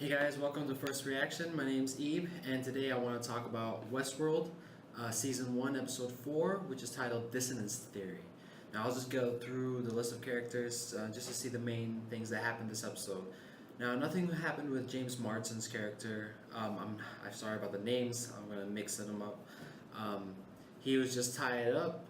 Hey guys, welcome to First Reaction. My name's Ebe, and today I want to talk about Westworld, Season 1, Episode 4, which is titled Dissonance Theory. Now I'll just go through the list of characters just to see the main things that happened this episode. Now, nothing happened with James Marsden's character. I'm sorry about the names, I'm going to mix them up. He was just tied up.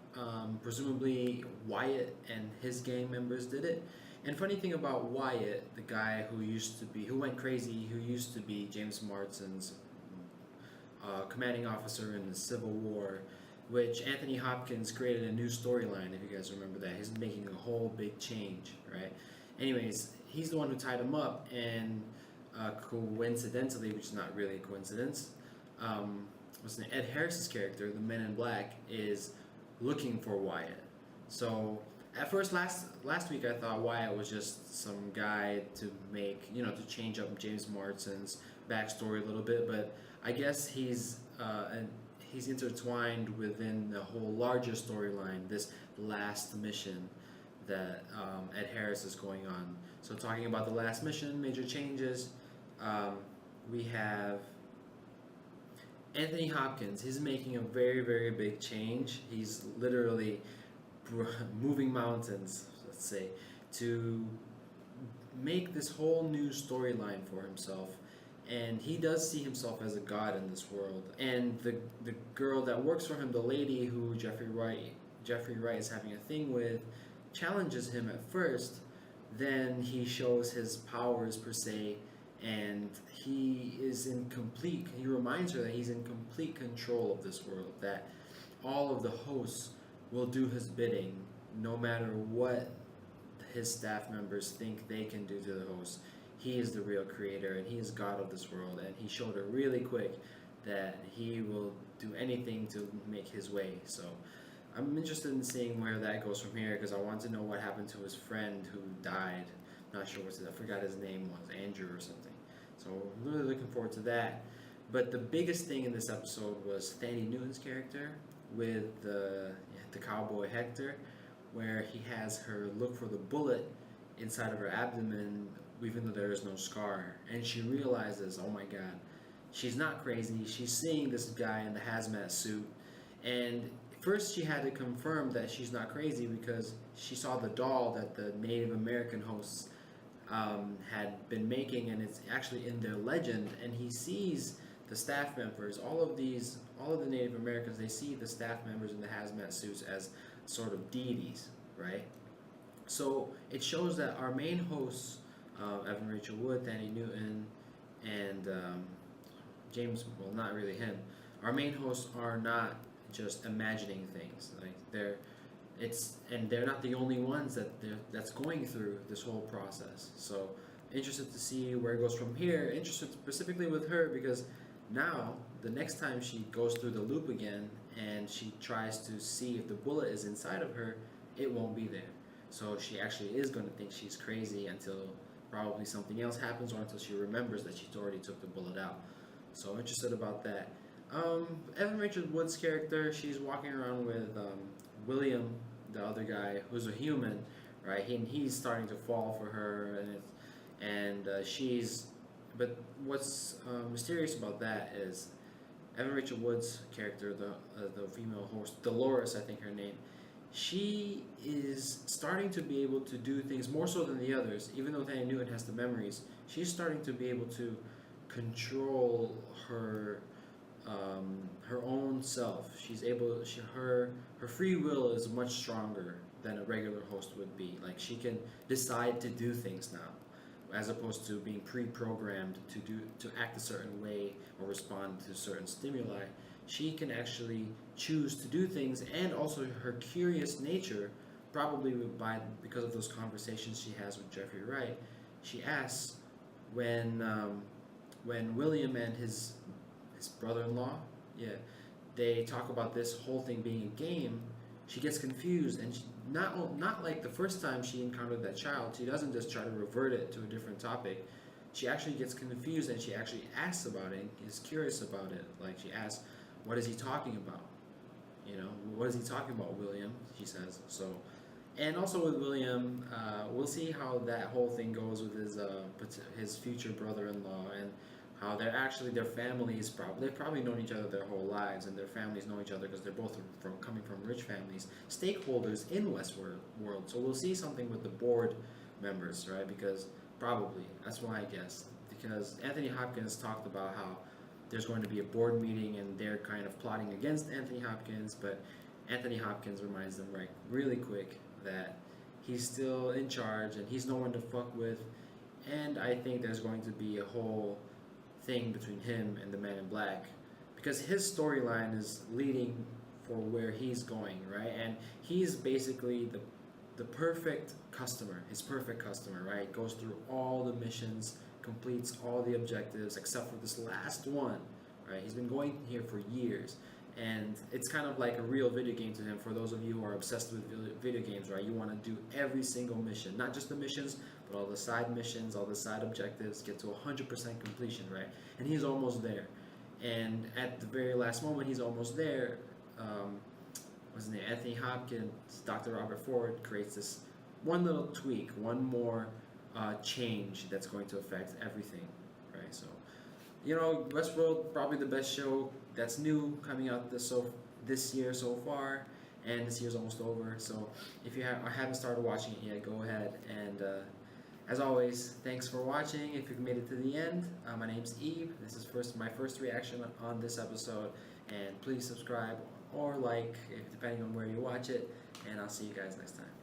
Presumably Wyatt and his gang members did it. And funny thing about Wyatt, the guy who went crazy, who used to be James Marsden's commanding officer in the Civil War, which Anthony Hopkins created a new storyline, if you guys remember that. He's making a whole big change, right? Anyways, he's the one who tied him up, and coincidentally, which is not really a coincidence, what's the name? Ed Harris's character, the Men in Black, is looking for Wyatt. So at first, last week, I thought Wyatt was just some guy to make, to change up James Marsden's backstory a little bit, but I guess he's intertwined within the whole larger storyline, this last mission that Ed Harris is going on. So talking about the last mission, major changes, we have Anthony Hopkins. He's making a very, very big change. He's literally moving mountains, let's say, to make this whole new storyline for himself. And he does see himself as a god in this world. And the girl that works for him, the lady who Jeffrey Wright is having a thing with, challenges him at first. Then he shows his powers per se, and he reminds her that he's in complete control of this world, that all of the hosts will do his bidding no matter what his staff members think they can do to the host. He is the real creator, and he is God of this world, and he showed her really quick that he will do anything to make his way. So I'm interested in seeing where that goes from here, because I want to know what happened to his friend who died. Not sure I forgot his name was, Andrew or something. So I'm really looking forward to that. But the biggest thing in this episode was Thandie Newton's character with the cowboy Hector, where he has her look for the bullet inside of her abdomen, even though there is no scar. And she realizes, oh my god, she's not crazy. She's seeing this guy in the hazmat suit. And first she had to confirm that she's not crazy because she saw the doll that the Native American hosts had been making, and it's actually in their legend. And he sees the staff members, all of the Native Americans, they see the staff members in the hazmat suits as sort of deities, right? So it shows that our main hosts, Evan Rachel Wood, Thandie Newton, and James, well, not really him. Our main hosts are not just imagining things. Like they're not the only ones that's going through this whole process. So interested to see where it goes from here. Interested specifically with her because now the next time she goes through the loop again and she tries to see if the bullet is inside of her, it won't be there. So she actually is going to think she's crazy until probably something else happens, or until she remembers that she already took the bullet out. So interested about that. Evan Rachel Wood's character, she's walking around with William, the other guy who's a human, right? He's starting to fall for her, but what's mysterious about that is Evan Rachel Wood's character, the female host, Dolores, I think her name, she is starting to be able to do things more so than the others. Even though Thandie Newton has the memories, she's starting to be able to control her own self. Her free will is much stronger than a regular host would be. Like, she can decide to do things now, as opposed to being pre-programmed to act a certain way or respond to certain stimuli. She can actually choose to do things, and also her curious nature, probably because of those conversations she has with Jeffrey Wright. She asks when William and his brother-in-law, they talk about this whole thing being a game. She gets confused, and not like the first time she encountered that child. She doesn't just try to revert it to a different topic. She actually gets confused, and she actually asks about it, is curious about it. Like, she asks, what is he talking about? What is he talking about, William? She says. So And also with William, we'll see how that whole thing goes with his future brother-in-law, and how they're actually their families they've probably known each other their whole lives, and their families know each other because they're both coming from rich families, stakeholders in Westworld. So we'll see something with the board members, right? Because probably that's why I guess, because Anthony Hopkins talked about how there's going to be a board meeting and they're kind of plotting against Anthony Hopkins, but Anthony Hopkins reminds them right really quick that he's still in charge and he's no one to fuck with. And I think there's going to be a whole thing between him and the Man in Black, because his storyline is leading for where he's going, right? And he's basically the perfect customer, his perfect customer, right? Goes through all the missions, completes all the objectives except for this last one, right? He's been going here for years, and it's kind of like a real video game to him. For those of you who are obsessed with video games, right? You want to do every single mission, not just the missions, but all the side missions, all the side objectives, get to 100% completion, right? And he's almost there. And at the very last moment, he's almost there. What's his name? Anthony Hopkins, Dr. Robert Ford creates this one little tweak, one more change that's going to affect everything, right? So, Westworld, probably the best show that's new coming out this year so far, and this year's almost over. So if you haven't started watching it yet, go ahead. And as always, thanks for watching. If you've made it to the end, my name's Eve. This is my first reaction on this episode, and please subscribe or like, depending on where you watch it. And I'll see you guys next time.